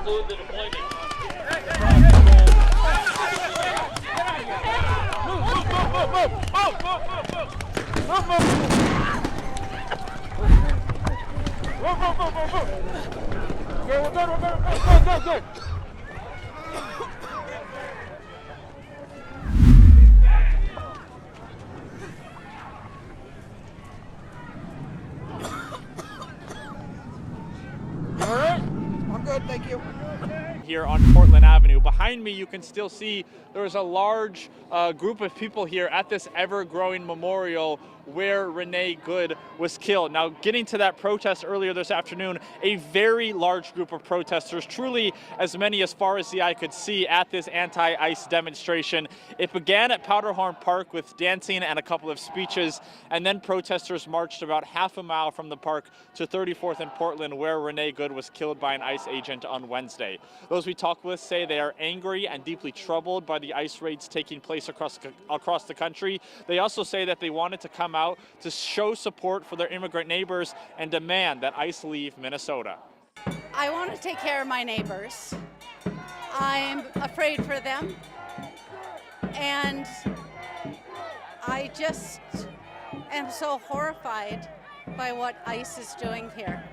conclude the deployment. Okay, we're good. Good. All right, I'm good, thank you. Here on Portland Avenue. Behind me, you can still see there's a large group of people here at this ever-growing memorial where Renée Good was killed. Now, getting to that protest earlier this afternoon, a very large group of protesters, truly as many as far as the eye could see at this anti-ICE demonstration. It began at Powderhorn Park with dancing and a couple of speeches, and then protesters marched about half a mile from the park to 34th and Portland, where Renée Good was killed by an ICE agent on Wednesday. Those we talked with say they are angry and deeply troubled by the ICE raids taking place across the country. They also say that they wanted to come out to show support for their immigrant neighbors and demand that ICE leave Minnesota. I want to take care of my neighbors. I'm afraid for them, and I just am so horrified by what ICE is doing here.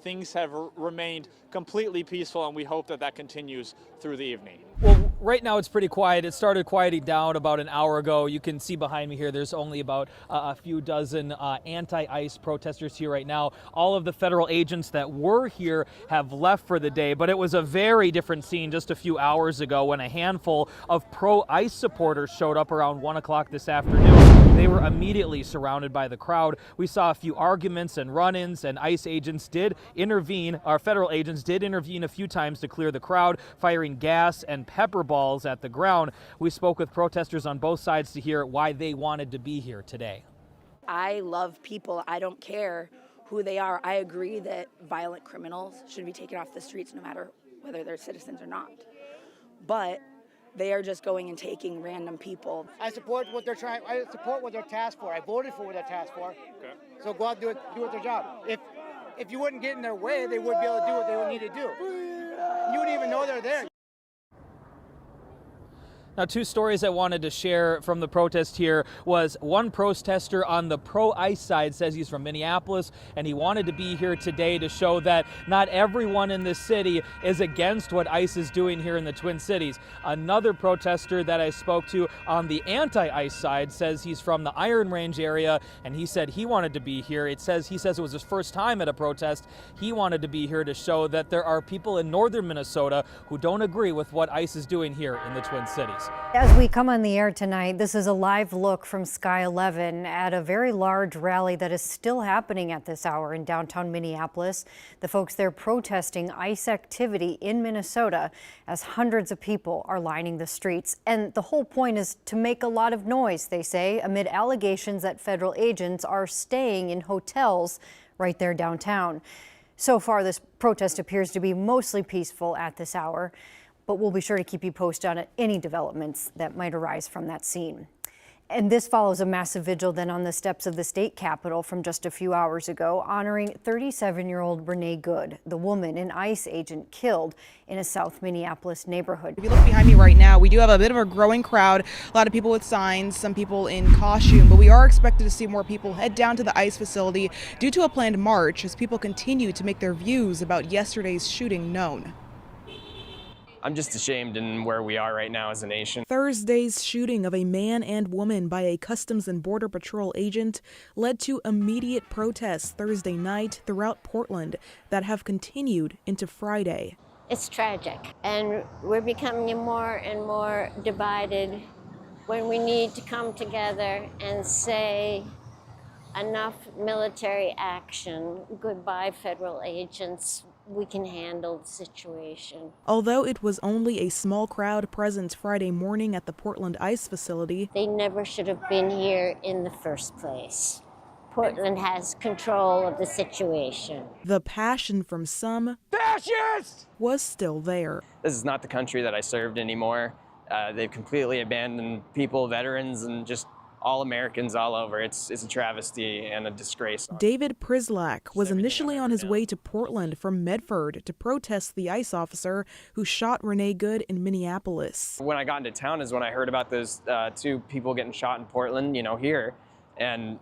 Things have remained completely peaceful, and we hope that that continues through the evening. Well, right now it's pretty quiet. It started quieting down about an hour ago. You can see behind me here, there's only about a few dozen anti-ICE protesters here right now. All of the federal agents that were here have left for the day, but it was a very different scene just a few hours ago when a handful of pro-ICE supporters showed up around 1 o'clock this afternoon. They were immediately surrounded by the crowd. We saw a few arguments and run-ins, and ICE agents did intervene. Our federal agents did intervene a few times to clear the crowd, firing gas and pepper balls at the ground. We spoke with protesters on both sides to hear why they wanted to be here today. I love people. I don't care who they are. I agree that violent criminals should be taken off the streets no matter whether they're citizens or not. But they are just going and taking random people. I support what they're trying. I support what they're tasked for. I voted for what they're tasked for. Okay. So go out and do their job. If you wouldn't get in their way, they wouldn't be able to do what they would need to do. You wouldn't even know they're there. Now, two stories I wanted to share from the protest here was one protester on the pro-ICE side says he's from Minneapolis and he wanted to be here today to show that not everyone in this city is against what ICE is doing here in the Twin Cities. Another protester that I spoke to on the anti-ICE side says he's from the Iron Range area and he said he wanted to be here. He says it was his first time at a protest. He wanted to be here to show that there are people in northern Minnesota who don't agree with what ICE is doing here in the Twin Cities. As we come on the air tonight, this is a live look from Sky 11 at a very large rally that is still happening at this hour in downtown Minneapolis. The folks there protesting ICE activity in Minnesota as hundreds of people are lining the streets. And the whole point is to make a lot of noise, they say, amid allegations that federal agents are staying in hotels right there downtown. So far, this protest appears to be mostly peaceful at this hour, but we'll be sure to keep you posted on any developments that might arise from that scene. And this follows a massive vigil then on the steps of the state capitol from just a few hours ago, honoring 37-year-old Renée Good, the woman an ICE agent killed in a South Minneapolis neighborhood. If you look behind me right now, we do have a bit of a growing crowd, a lot of people with signs, some people in costume, but we are expected to see more people head down to the ICE facility due to a planned march as people continue to make their views about yesterday's shooting known. I'm just ashamed in where we are right now as a nation. Thursday's shooting of a man and woman by a Customs and Border Patrol agent led to immediate protests Thursday night throughout Portland that have continued into Friday. It's tragic, and we're becoming more and more divided when we need to come together and say enough military action, goodbye federal agents. We can handle the situation. Although it was only a small crowd present Friday morning at the Portland ICE facility, they never should have been here in the first place. Portland has control of the situation. The passion from some Fascists! Was still there. This is not the country that I served anymore. They've completely abandoned people, veterans, and just all Americans all over. It's a travesty and a disgrace. David Prislak was initially on his way to Portland from Medford to protest the ICE officer who shot Renée Good in Minneapolis. When I got into town is when I heard about those 2 people getting shot in Portland, here. And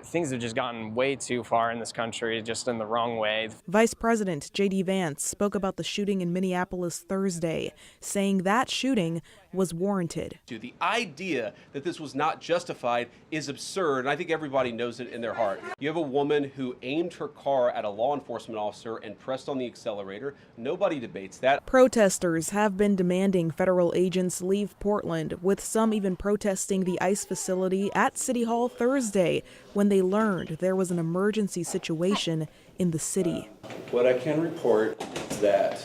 things have just gotten way too far in this country, just in the wrong way. Vice President J.D. Vance spoke about the shooting in Minneapolis Thursday, saying that shooting was warranted. The idea that this was not justified is absurd, and I think everybody knows it in their heart. You have a woman who aimed her car at a law enforcement officer and pressed on the accelerator. Nobody debates that. Protesters have been demanding federal agents leave Portland, with some even protesting the ICE facility at City Hall Thursday when they learned there was an emergency situation in the city. What I can report is that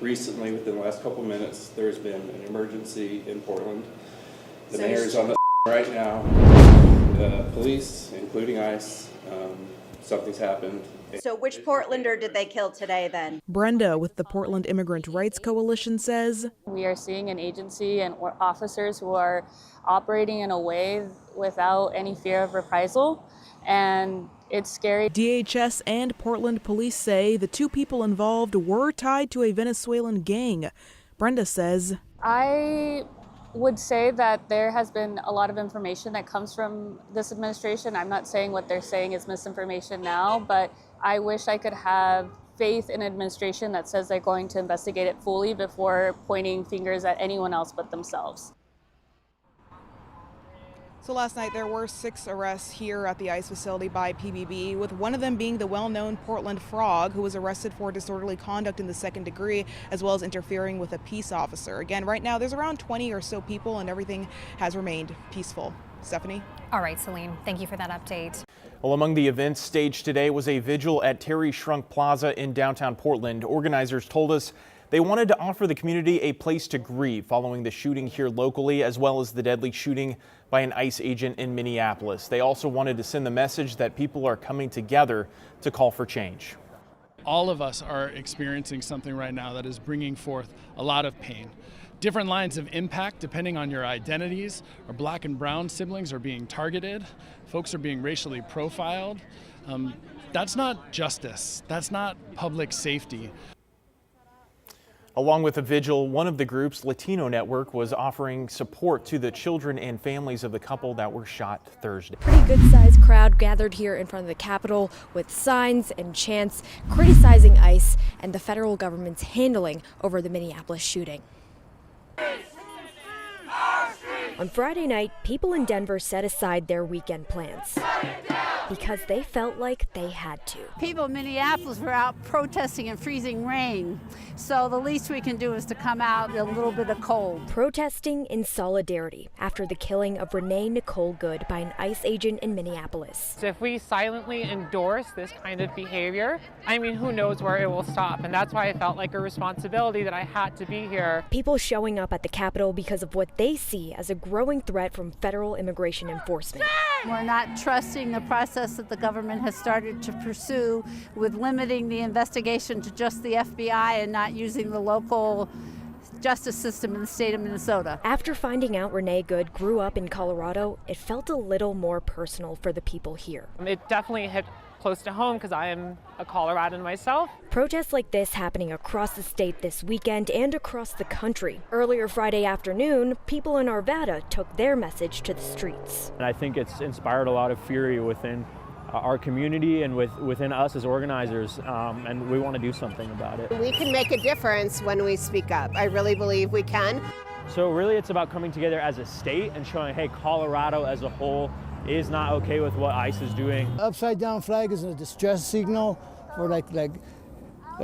recently, within the last couple minutes, there's been an emergency in Portland. The mayor's on the right now. The police, including ICE, something's happened. So which Portlander did they kill today then? Brenda with the Portland Immigrant Rights Coalition says, we are seeing an agency and officers who are operating in a way without any fear of reprisal, and it's scary. DHS and Portland police say the 2 people involved were tied to a Venezuelan gang. Brenda says, I would say that there has been a lot of information that comes from this administration. I'm not saying what they're saying is misinformation now, but I wish I could have faith in an administration that says they're going to investigate it fully before pointing fingers at anyone else but themselves. So last night there were 6 arrests here at the ICE facility by PBB, with one of them being the well-known Portland Frog, who was arrested for disorderly conduct in the 2nd degree, as well as interfering with a peace officer. Again, right now there's around 20 or so people and everything has remained peaceful. Stephanie? All right, Celine, thank you for that update. Well, among the events staged today was a vigil at Terry Shrunk Plaza in downtown Portland. Organizers told us they wanted to offer the community a place to grieve following the shooting here locally, as well as the deadly shooting by an ICE agent in Minneapolis. They also wanted to send the message that people are coming together to call for change. All of us are experiencing something right now that is bringing forth a lot of pain. Different lines of impact depending on your identities. Our black and brown siblings are being targeted. Folks are being racially profiled. That's not justice. That's not public safety. Along with a vigil, one of the groups, Latino Network, was offering support to the children and families of the couple that were shot Thursday. Pretty good-sized crowd gathered here in front of the Capitol with signs and chants criticizing ICE and the federal government's handling over the Minneapolis shooting. On Friday night, people in Denver set aside their weekend plans because they felt like they had to. People in Minneapolis were out protesting in freezing rain, so the least we can do is to come out in a little bit of cold. Protesting in solidarity after the killing of Renée Good by an ICE agent in Minneapolis. So if we silently endorse this kind of behavior, I mean, who knows where it will stop? And that's why I felt like a responsibility that I had to be here. People showing up at the Capitol because of what they see as a growing threat from federal immigration enforcement. We're not trusting the process that the government has started to pursue with limiting the investigation to just the FBI and not using the local justice system in the state of Minnesota. After finding out Renée Good grew up in Colorado, it felt a little more personal for the people here. It definitely hit close to home because I am a Coloradan myself. Protests like this happening across the state this weekend and across the country. Earlier Friday afternoon, people in Arvada took their message to the streets. And I think it's inspired a lot of fury within our community and within us as organizers, and we want to do something about it. We can make a difference when we speak up. I really believe we can. So really it's about coming together as a state and showing, hey, Colorado as a whole is not okay with what ICE is doing. Upside down flag is a distress signal for like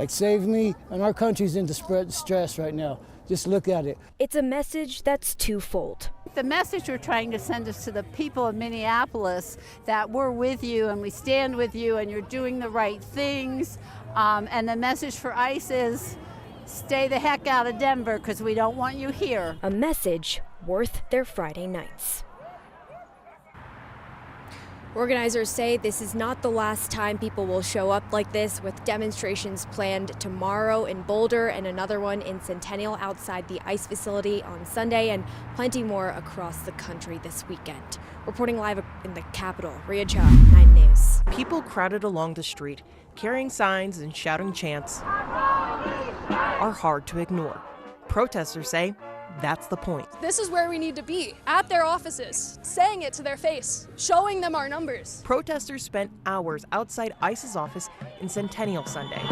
save me, and our country's in distress right now. Just look at it. It's a message that's twofold. The message we're trying to send is to the people of Minneapolis that we're with you and we stand with you and you're doing the right things. And the message for ICE is stay the heck out of Denver because we don't want you here. A message worth their Friday nights. Organizers say this is not the last time people will show up like this, with demonstrations planned tomorrow in Boulder and another one in Centennial outside the ICE facility on Sunday, and plenty more across the country this weekend. Reporting live in the Capitol, Renée Good, 9 News. People crowded along the street, carrying signs and shouting chants, are hard to ignore. Protesters say that's the point. This is where we need to be, at their offices, saying it to their face, showing them our numbers. Protesters spent hours outside ICE's office in Centennial Sunday.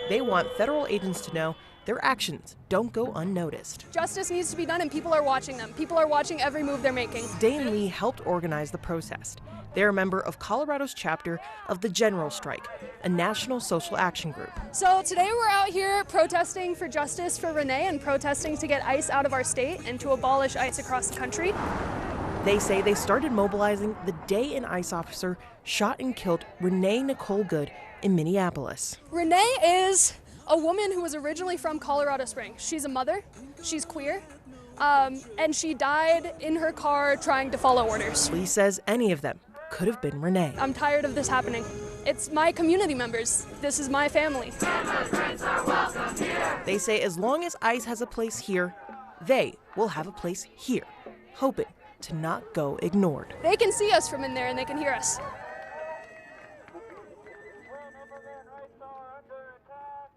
They want federal agents to know their actions don't go unnoticed. Justice needs to be done and people are watching them. People are watching every move they're making. Dane Lee helped organize the protest. They're a member of Colorado's chapter of the General Strike, a national social action group. So today we're out here protesting for justice for Renee and protesting to get ICE out of our state and to abolish ICE across the country. They say they started mobilizing the day an ICE officer shot and killed Renée Good in Minneapolis. Renee is a woman who was originally from Colorado Springs. She's a mother, she's queer, and she died in her car trying to follow orders. Lee says any of them could have been Renee. I'm tired of this happening. It's my community members. This is my family. They say as long as ICE has a place here, they will have a place here, hoping to not go ignored. They can see us from in there and they can hear us. Whenever men rights are under attack,